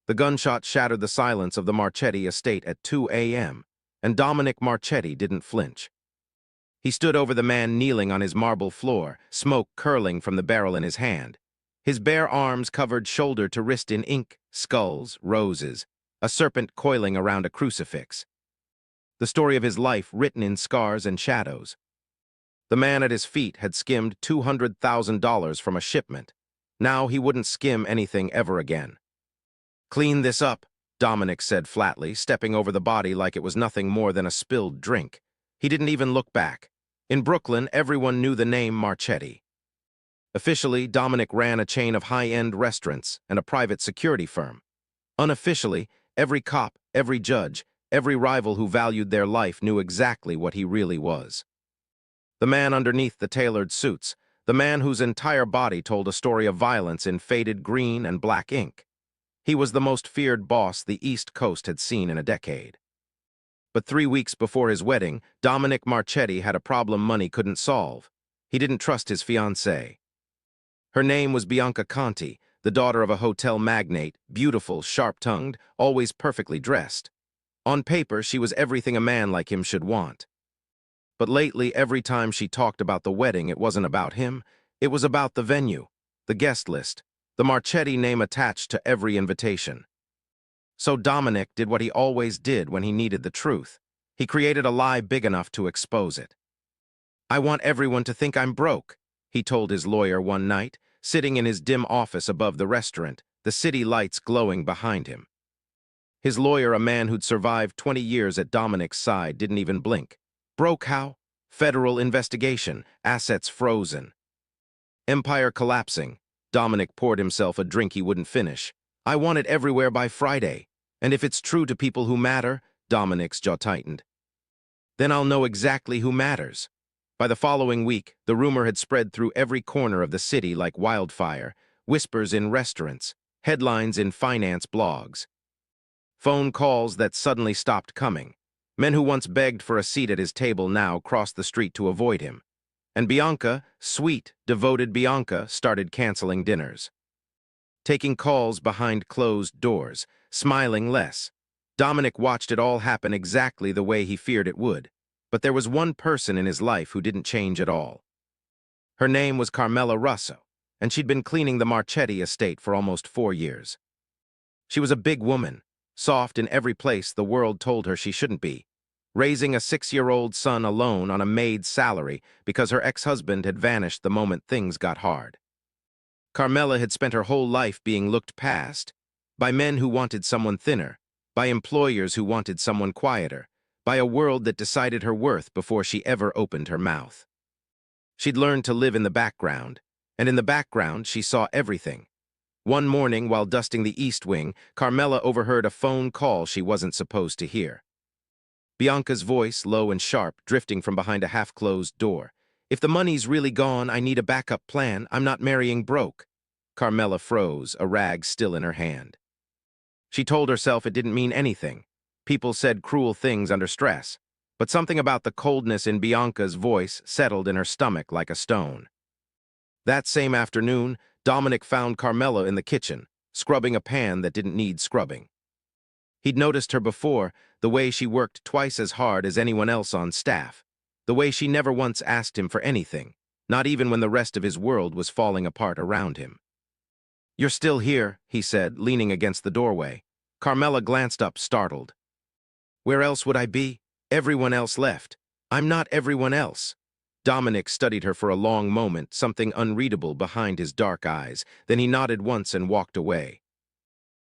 The gunshot shattered the silence of the Marchetti estate at 2 a.m., and Dominic Marchetti didn't flinch. He stood over the man kneeling on his marble floor, smoke curling from the barrel in his hand. His bare arms covered shoulder to wrist in ink, skulls, roses, a serpent coiling around a crucifix. The story of his life written in scars and shadows. The man at his feet had skimmed $200,000 from a shipment. Now he wouldn't skim anything ever again. "Clean this up," Dominic said flatly, stepping over the body like it was nothing more than a spilled drink. He didn't even look back. In Brooklyn, everyone knew the name Marchetti. Officially, Dominic ran a chain of high-end restaurants and a private security firm. Unofficially, every cop, every judge, every rival who valued their life knew exactly what he really was. The man underneath the tailored suits, the man whose entire body told a story of violence in faded green and black ink. He was the most feared boss the East Coast had seen in a decade. But 3 weeks before his wedding, Dominic Marchetti had a problem money couldn't solve. He didn't trust his fiancée. Her name was Bianca Conti, the daughter of a hotel magnate, beautiful, sharp-tongued, always perfectly dressed. On paper, she was everything a man like him should want. But lately, every time she talked about the wedding, it wasn't about him. It was about the venue, the guest list, the Marchetti name attached to every invitation. So Dominic did what he always did when he needed the truth. He created a lie big enough to expose it. "I want everyone to think I'm broke," he told his lawyer one night, sitting in his dim office above the restaurant, the city lights glowing behind him. His lawyer, a man who'd survived 20 years at Dominic's side, didn't even blink. Broke how? Federal investigation, assets frozen. Empire collapsing. Dominic poured himself a drink he wouldn't finish. "I want it everywhere by Friday. And if it's true to people who matter," Dominic's jaw tightened, "then I'll know exactly who matters." By the following week, the rumor had spread through every corner of the city like wildfire, whispers in restaurants, headlines in finance blogs. Phone calls that suddenly stopped coming. Men who once begged for a seat at his table now crossed the street to avoid him. And Bianca, sweet, devoted Bianca, started canceling dinners. Taking calls behind closed doors, smiling less. Dominic watched it all happen exactly the way he feared it would. But there was one person in his life who didn't change at all. Her name was Carmela Russo, and she'd been cleaning the Marchetti estate for almost 4 years. She was a big woman, soft in every place the world told her she shouldn't be, raising a 6-year-old son alone on a maid's salary because her ex-husband had vanished the moment things got hard. Carmela had spent her whole life being looked past, by men who wanted someone thinner, by employers who wanted someone quieter, by a world that decided her worth before she ever opened her mouth. She'd learned to live in the background, and in the background she saw everything. One morning, while dusting the East Wing, Carmela overheard a phone call she wasn't supposed to hear. Bianca's voice, low and sharp, drifting from behind a half-closed door. "If the money's really gone, I need a backup plan. I'm not marrying broke." Carmela froze, a rag still in her hand. She told herself it didn't mean anything. People said cruel things under stress, but something about the coldness in Bianca's voice settled in her stomach like a stone. That same afternoon, Dominic found Carmela in the kitchen, scrubbing a pan that didn't need scrubbing. He'd noticed her before, the way she worked twice as hard as anyone else on staff, the way she never once asked him for anything, not even when the rest of his world was falling apart around him. "You're still here," he said, leaning against the doorway. Carmela glanced up, startled. "Where else would I be? Everyone else left. I'm not everyone else." Dominic studied her for a long moment, something unreadable behind his dark eyes. Then he nodded once and walked away.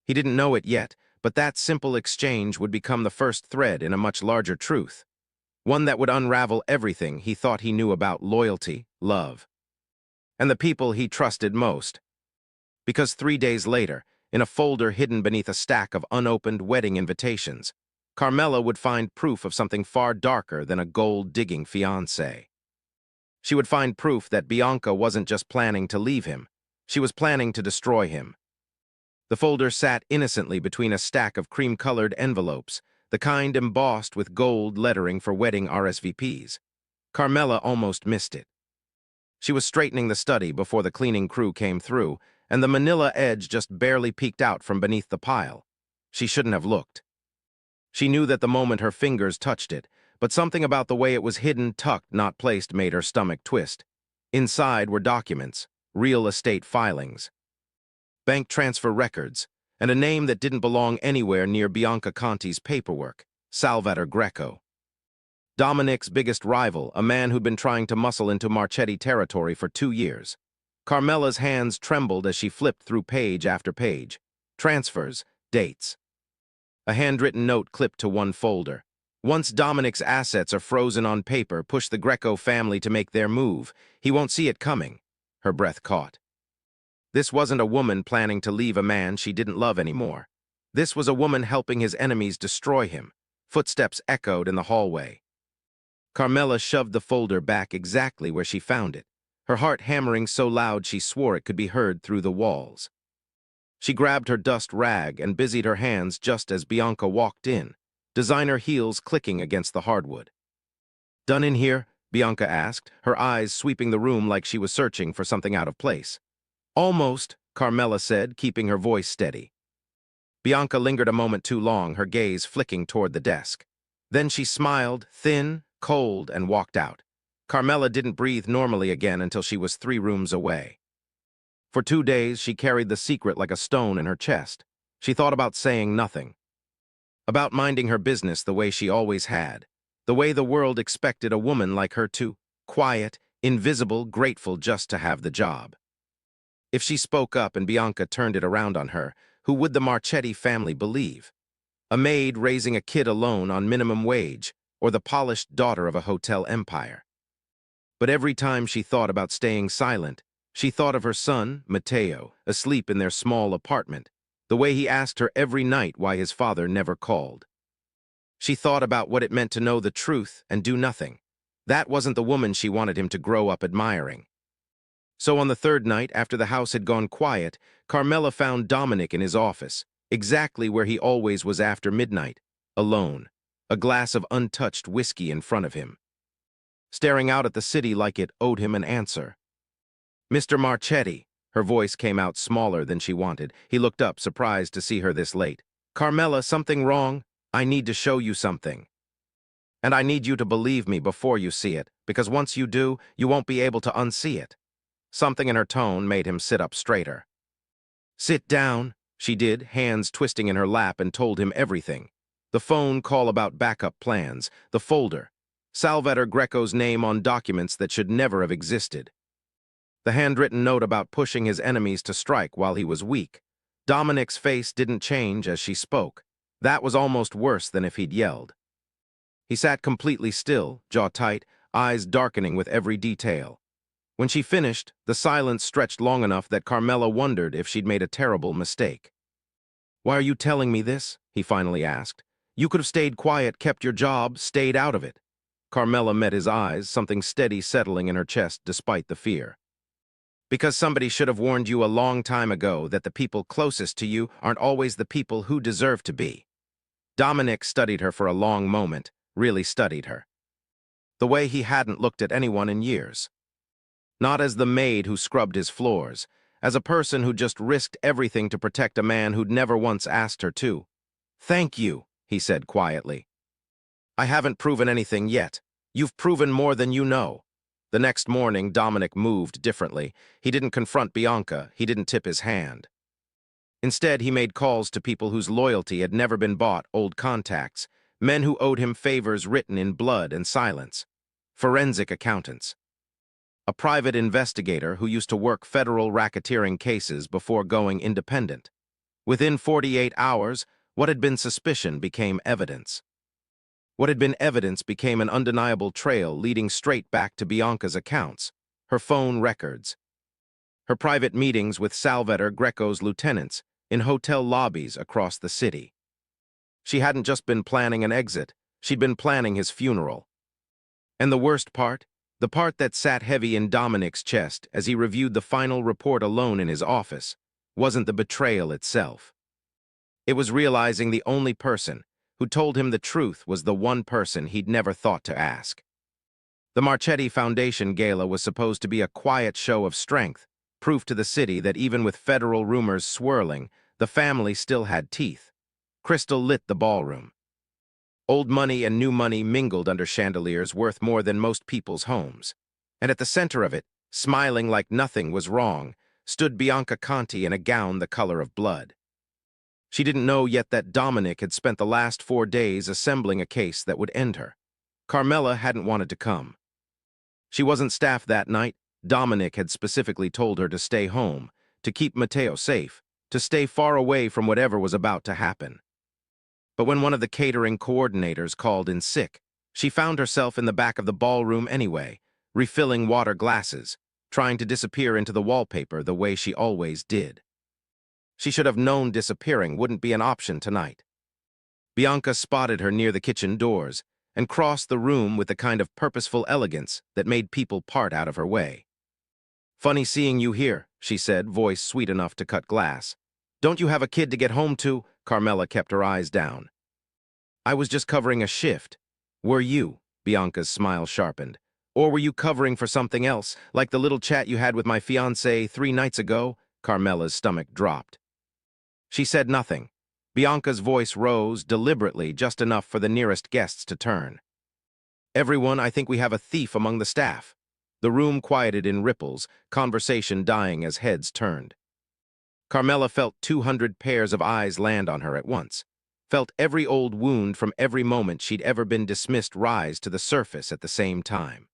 He didn't know it yet, but that simple exchange would become the first thread in a much larger truth. One that would unravel everything he thought he knew about loyalty, love, and the people he trusted most. Because 3 days later, in a folder hidden beneath a stack of unopened wedding invitations, Carmela would find proof of something far darker than a gold-digging fiancé. She would find proof that Bianca wasn't just planning to leave him, she was planning to destroy him. The folder sat innocently between a stack of cream-colored envelopes, the kind embossed with gold lettering for wedding RSVPs. Carmela almost missed it. She was straightening the study before the cleaning crew came through, and the manila edge just barely peeked out from beneath the pile. She shouldn't have looked. She knew that the moment her fingers touched it, but something about the way it was hidden, tucked, not placed, made her stomach twist. Inside were documents, real estate filings, bank transfer records, and a name that didn't belong anywhere near Bianca Conti's paperwork, Salvatore Greco. Dominic's biggest rival, a man who'd been trying to muscle into Marchetti territory for 2 years. Carmela's hands trembled as she flipped through page after page. Transfers, dates. A handwritten note clipped to one folder. Once Dominic's assets are frozen on paper, push the Greco family to make their move. He won't see it coming. Her breath caught. This wasn't a woman planning to leave a man she didn't love anymore. This was a woman helping his enemies destroy him. Footsteps echoed in the hallway. Carmela shoved the folder back exactly where she found it, her heart hammering so loud she swore it could be heard through the walls. She grabbed her dust rag and busied her hands just as Bianca walked in, designer heels clicking against the hardwood. "Done in here?" Bianca asked, her eyes sweeping the room like she was searching for something out of place. "Almost," Carmela said, keeping her voice steady. Bianca lingered a moment too long, her gaze flicking toward the desk. Then she smiled, thin, cold, and walked out. Carmela didn't breathe normally again until she was 3 rooms away. For 2 days, she carried the secret like a stone in her chest. She thought about saying nothing, about minding her business the way she always had, the way the world expected a woman like her to, quiet, invisible, grateful just to have the job. If she spoke up and Bianca turned it around on her, who would the Marchetti family believe? A maid raising a kid alone on minimum wage, or the polished daughter of a hotel empire? But every time she thought about staying silent, she thought of her son, Matteo, asleep in their small apartment, the way he asked her every night why his father never called. She thought about what it meant to know the truth and do nothing. That wasn't the woman she wanted him to grow up admiring. So on the 3rd night, after the house had gone quiet, Carmela found Dominic in his office, exactly where he always was after midnight, alone, a glass of untouched whiskey in front of him, staring out at the city like it owed him an answer. "Mr. Marchetti," her voice came out smaller than she wanted. He looked up, surprised to see her this late. "Carmela, something wrong? I need to show you something. And I need you to believe me before you see it, because once you do, you won't be able to unsee it." Something in her tone made him sit up straighter. "Sit down," she did, hands twisting in her lap, and told him everything. The phone call about backup plans, the folder, Salvatore Greco's name on documents that should never have existed, the handwritten note about pushing his enemies to strike while he was weak. Dominic's face didn't change as she spoke. That was almost worse than if he'd yelled. He sat completely still, jaw tight, eyes darkening with every detail. When she finished, the silence stretched long enough that Carmela wondered if she'd made a terrible mistake. "Why are you telling me this?" he finally asked. "You could have stayed quiet, kept your job, stayed out of it." Carmela met his eyes, something steady settling in her chest despite the fear. "Because somebody should have warned you a long time ago that the people closest to you aren't always the people who deserve to be." Dominic studied her for a long moment, really studied her. The way he hadn't looked at anyone in years. Not as the maid who scrubbed his floors, as a person who just risked everything to protect a man who'd never once asked her to. "Thank you," he said quietly. "I haven't proven anything yet. You've proven more than you know." The next morning, Dominic moved differently. He didn't confront Bianca, he didn't tip his hand. Instead, he made calls to people whose loyalty had never been bought, old contacts, men who owed him favors written in blood and silence, forensic accountants, a private investigator who used to work federal racketeering cases before going independent. Within 48 hours, what had been suspicion became evidence. What had been evidence became an undeniable trail leading straight back to Bianca's accounts, her phone records, her private meetings with Salvatore Greco's lieutenants in hotel lobbies across the city. She hadn't just been planning an exit, she'd been planning his funeral. And the worst part? The part that sat heavy in Dominic's chest as he reviewed the final report alone in his office wasn't the betrayal itself. It was realizing the only person who told him the truth was the one person he'd never thought to ask. The Marchetti Foundation gala was supposed to be a quiet show of strength, proof to the city that even with federal rumors swirling, the family still had teeth. Crystal lit the ballroom. Old money and new money mingled under chandeliers worth more than most people's homes. And at the center of it, smiling like nothing was wrong, stood Bianca Conti in a gown the color of blood. She didn't know yet that Dominic had spent the last 4 days assembling a case that would end her. Carmela hadn't wanted to come. She wasn't staffed that night. Dominic had specifically told her to stay home, to keep Matteo safe, to stay far away from whatever was about to happen. But when one of the catering coordinators called in sick, she found herself in the back of the ballroom anyway, refilling water glasses, trying to disappear into the wallpaper the way she always did. She should have known disappearing wouldn't be an option tonight. Bianca spotted her near the kitchen doors and crossed the room with the kind of purposeful elegance that made people part out of her way. "Funny seeing you here," she said, voice sweet enough to cut glass. "Don't you have a kid to get home to?" Carmela kept her eyes down. "I was just covering a shift." "Were you?" Bianca's smile sharpened. "Or were you covering for something else, like the little chat you had with my fiancée 3 nights ago?" Carmela's stomach dropped. She said nothing. Bianca's voice rose deliberately, just enough for the nearest guests to turn. "Everyone, I think we have a thief among the staff." The room quieted in ripples, conversation dying as heads turned. Carmela felt 200 pairs of eyes land on her at once, felt every old wound from every moment she'd ever been dismissed rise to the surface at the same time.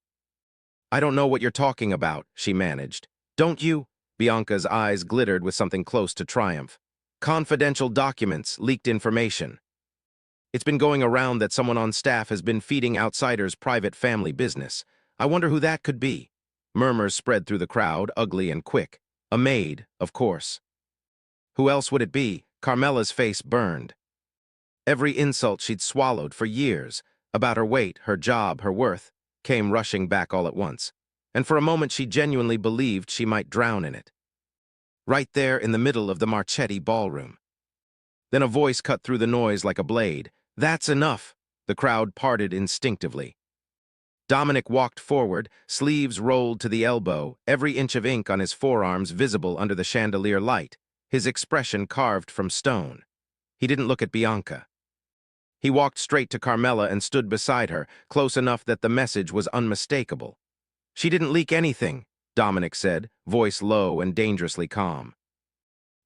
"I don't know what you're talking about," she managed. "Don't you?" Bianca's eyes glittered with something close to triumph. "Confidential documents, leaked information. It's been going around that someone on staff has been feeding outsiders private family business. I wonder who that could be." Murmurs spread through the crowd, ugly and quick. "A maid, of course." Who else would it be? Carmela's face burned. Every insult she'd swallowed for years, about her weight, her job, her worth, came rushing back all at once. And for a moment she genuinely believed she might drown in it. Right there in the middle of the Marchetti ballroom. Then a voice cut through the noise like a blade. "That's enough!" The crowd parted instinctively. Dominic walked forward, sleeves rolled to the elbow, every inch of ink on his forearms visible under the chandelier light, his expression carved from stone. He didn't look at Bianca. He walked straight to Carmela and stood beside her, close enough that the message was unmistakable. "She didn't leak anything," Dominic said, voice low and dangerously calm.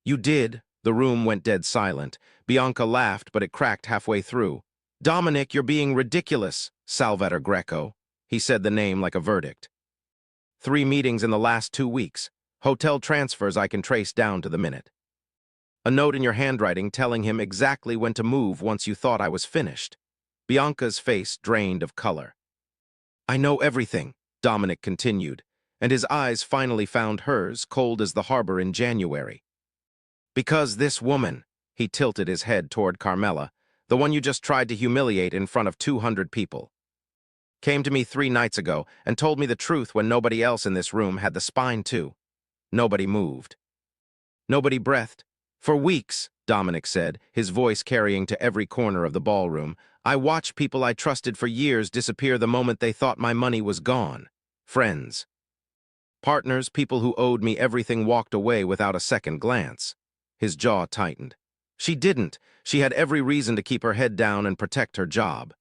"You did." The room went dead silent. Bianca laughed, but it cracked halfway through. "Dominic, you're being ridiculous." Salvatore Greco. He said the name like a verdict. 3 meetings in the last 2 weeks. Hotel transfers I can trace down to the minute. A note in your handwriting telling him exactly when to move once you thought I was finished. Bianca's face drained of color. "I know everything," Dominic continued, and his eyes finally found hers, cold as the harbor in January. "Because this woman," he tilted his head toward Carmela, "the one you just tried to humiliate in front of 200 people, came to me 3 nights ago and told me the truth when nobody else in this room had the spine to." Nobody moved. Nobody breathed. "For weeks," Dominic said, his voice carrying to every corner of the ballroom, "I watched people I trusted for years disappear the moment they thought my money was gone. Friends. Partners, people who owed me everything walked away without a second glance." His jaw tightened. "She didn't. She had every reason to keep her head down and protect her job.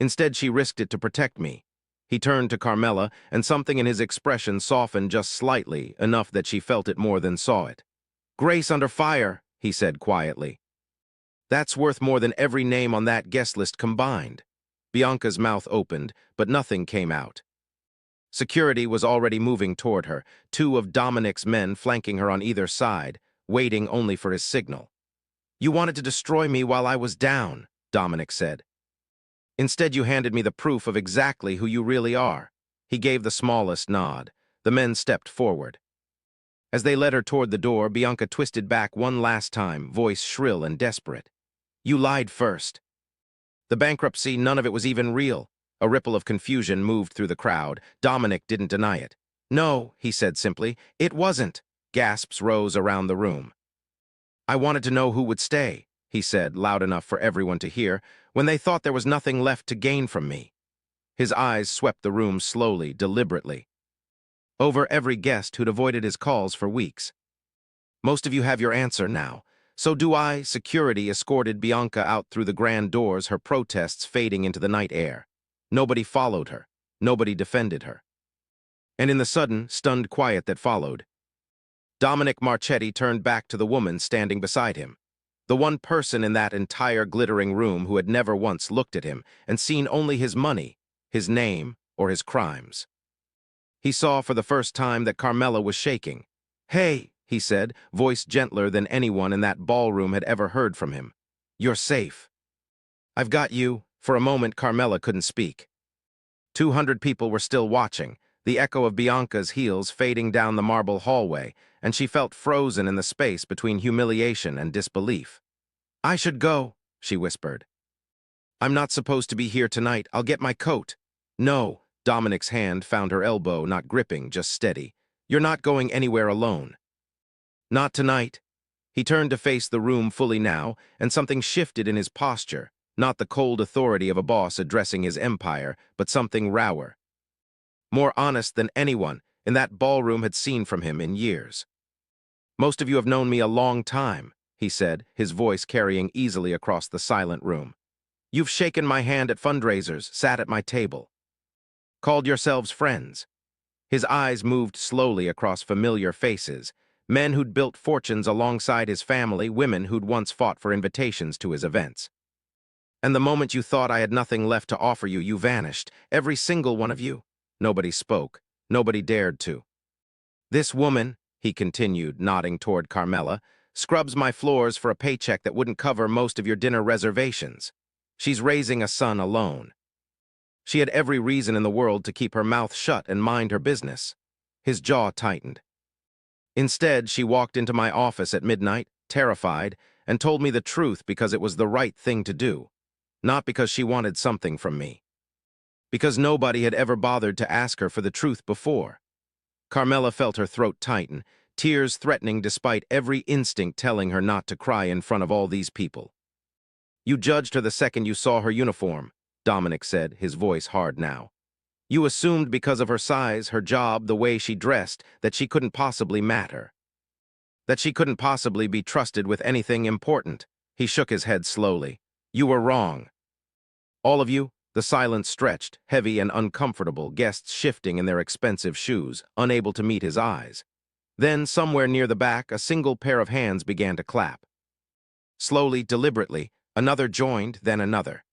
Instead, she risked it to protect me." He turned to Carmela, and something in his expression softened just slightly, enough that she felt it more than saw it. "Grace under fire," he said quietly. "That's worth more than every name on that guest list combined." Bianca's mouth opened, but nothing came out. Security was already moving toward her, 2 of Dominic's men flanking her on either side, waiting only for his signal. "You wanted to destroy me while I was down," Dominic said. "Instead, you handed me the proof of exactly who you really are." He gave the smallest nod. The men stepped forward. As they led her toward the door, Bianca twisted back one last time, voice shrill and desperate. "You lied first. The bankruptcy, none of it was even real." A ripple of confusion moved through the crowd. Dominic didn't deny it. "No," he said simply, "it wasn't." Gasps rose around the room. "I wanted to know who would stay," he said, loud enough for everyone to hear, "when they thought there was nothing left to gain from me." His eyes swept the room slowly, deliberately, over every guest who'd avoided his calls for weeks. "Most of you have your answer now. So do I. Security escorted Bianca out through the grand doors, her protests fading into the night air. Nobody followed her. Nobody defended her. And in the sudden, stunned quiet that followed, Dominic Marchetti turned back to the woman standing beside him. The one person in that entire glittering room who had never once looked at him and seen only his money, his name, or his crimes. He saw for the first time that Carmela was shaking. "Hey," he said, voice gentler than anyone in that ballroom had ever heard from him. "You're safe. I've got you." For a moment, Carmela couldn't speak. 200 people were still watching, the echo of Bianca's heels fading down the marble hallway, and she felt frozen in the space between humiliation and disbelief. "I should go," she whispered. "I'm not supposed to be here tonight. I'll get my coat." "No." Dominic's hand found her elbow, not gripping, just steady. "You're not going anywhere alone." "Not tonight." He turned to face the room fully now, and something shifted in his posture, not the cold authority of a boss addressing his empire, but something rawer, more honest than anyone in that ballroom had seen from him in years. "Most of you have known me a long time," he said, his voice carrying easily across the silent room. "You've shaken my hand at fundraisers, sat at my table, called yourselves friends." His eyes moved slowly across familiar faces, men who'd built fortunes alongside his family, women who'd once fought for invitations to his events. "And the moment you thought I had nothing left to offer you, you vanished, every single one of you." Nobody spoke. Nobody dared to. "This woman," he continued, nodding toward Carmela, "scrubs my floors for a paycheck that wouldn't cover most of your dinner reservations. She's raising a son alone." She had every reason in the world to keep her mouth shut and mind her business. His jaw tightened. "Instead, she walked into my office at midnight, terrified, and told me the truth because it was the right thing to do, not because she wanted something from me. Because nobody had ever bothered to ask her for the truth before." Carmela felt her throat tighten, tears threatening despite every instinct telling her not to cry in front of all these people. "You judged her the second you saw her uniform," Dominic said, his voice hard now. "You assumed because of her size, her job, the way she dressed, that she couldn't possibly matter. That she couldn't possibly be trusted with anything important." He shook his head slowly. "You were wrong. All of you." The silence stretched, heavy and uncomfortable, guests shifting in their expensive shoes, unable to meet his eyes. Then, somewhere near the back, a single pair of hands began to clap. Slowly, deliberately, another joined, then another.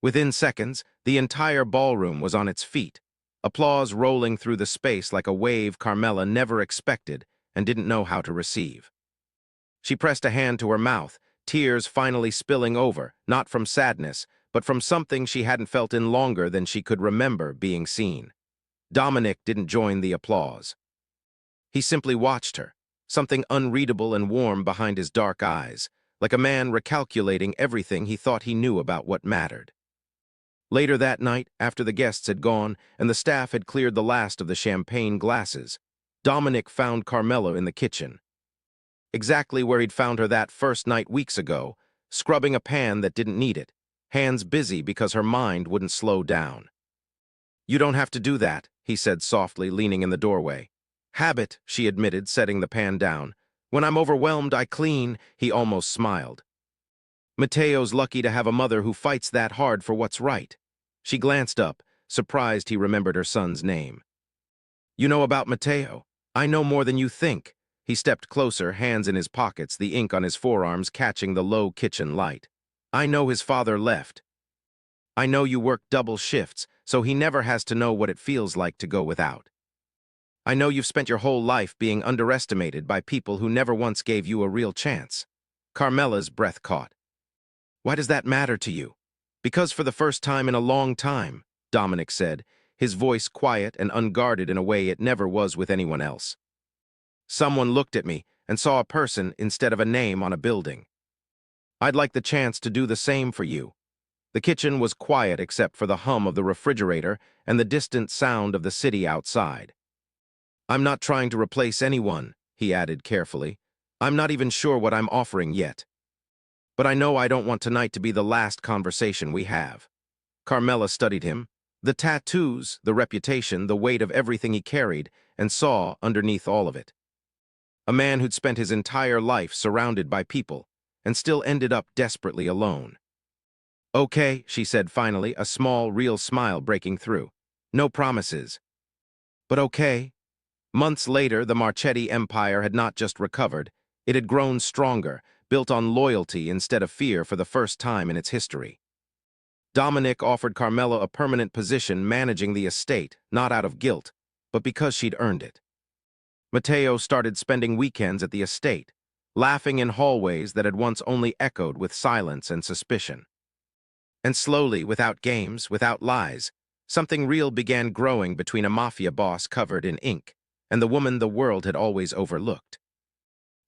Within seconds, the entire ballroom was on its feet, applause rolling through the space like a wave Carmela never expected and didn't know how to receive. She pressed a hand to her mouth, tears finally spilling over, not from sadness, but from something she hadn't felt in longer than she could remember being seen. Dominic didn't join the applause. He simply watched her, something unreadable and warm behind his dark eyes, like a man recalculating everything he thought he knew about what mattered. Later that night, after the guests had gone and the staff had cleared the last of the champagne glasses, Dominic found Carmela in the kitchen. Exactly where he'd found her that first night weeks ago, scrubbing a pan that didn't need it, hands busy because her mind wouldn't slow down. "You don't have to do that," he said softly, leaning in the doorway. "Habit," she admitted, setting the pan down. "When I'm overwhelmed, I clean." He almost smiled. "Mateo's lucky to have a mother who fights that hard for what's right." She glanced up, surprised he remembered her son's name. "You know about Mateo? I know more than you think." He stepped closer, hands in his pockets, the ink on his forearms catching the low kitchen light. "I know his father left. I know you work double shifts, so he never has to know what it feels like to go without. I know you've spent your whole life being underestimated by people who never once gave you a real chance." Carmela's breath caught. "Why does that matter to you?" "Because for the first time in a long time," Dominic said, his voice quiet and unguarded in a way it never was with anyone else. "Someone looked at me and saw a person instead of a name on a building. I'd like the chance to do the same for you." The kitchen was quiet except for the hum of the refrigerator and the distant sound of the city outside. "I'm not trying to replace anyone," he added carefully. "I'm not even sure what I'm offering yet. But I know I don't want tonight to be the last conversation we have." Carmela studied him, the tattoos, the reputation, the weight of everything he carried, and saw, underneath all of it, A man who'd spent his entire life surrounded by people and still ended up desperately alone. "Okay," she said finally, a small, real smile breaking through. "No promises. But okay." Months later, the Marchetti empire had not just recovered, it had grown stronger, built on loyalty instead of fear for the first time in its history. Dominic offered Carmela a permanent position managing the estate, not out of guilt, but because she'd earned it. Matteo started spending weekends at the estate, laughing in hallways that had once only echoed with silence and suspicion. And slowly, without games, without lies, something real began growing between a mafia boss covered in ink and the woman the world had always overlooked.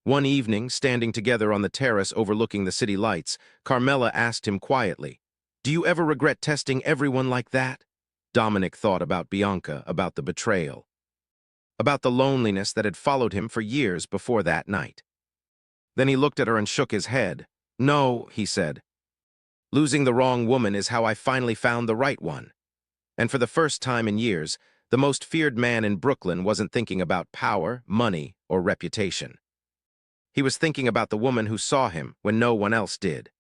One evening, standing together on the terrace overlooking the city lights, Carmela asked him quietly, "Do you ever regret testing everyone like that?" Dominic thought about Bianca, about the betrayal, about the loneliness that had followed him for years before that night. Then he looked at her and shook his head. "No," he said. "Losing the wrong woman is how I finally found the right one." And for the first time in years, the most feared man in Brooklyn wasn't thinking about power, money, or reputation. He was thinking about the woman who saw him when no one else did.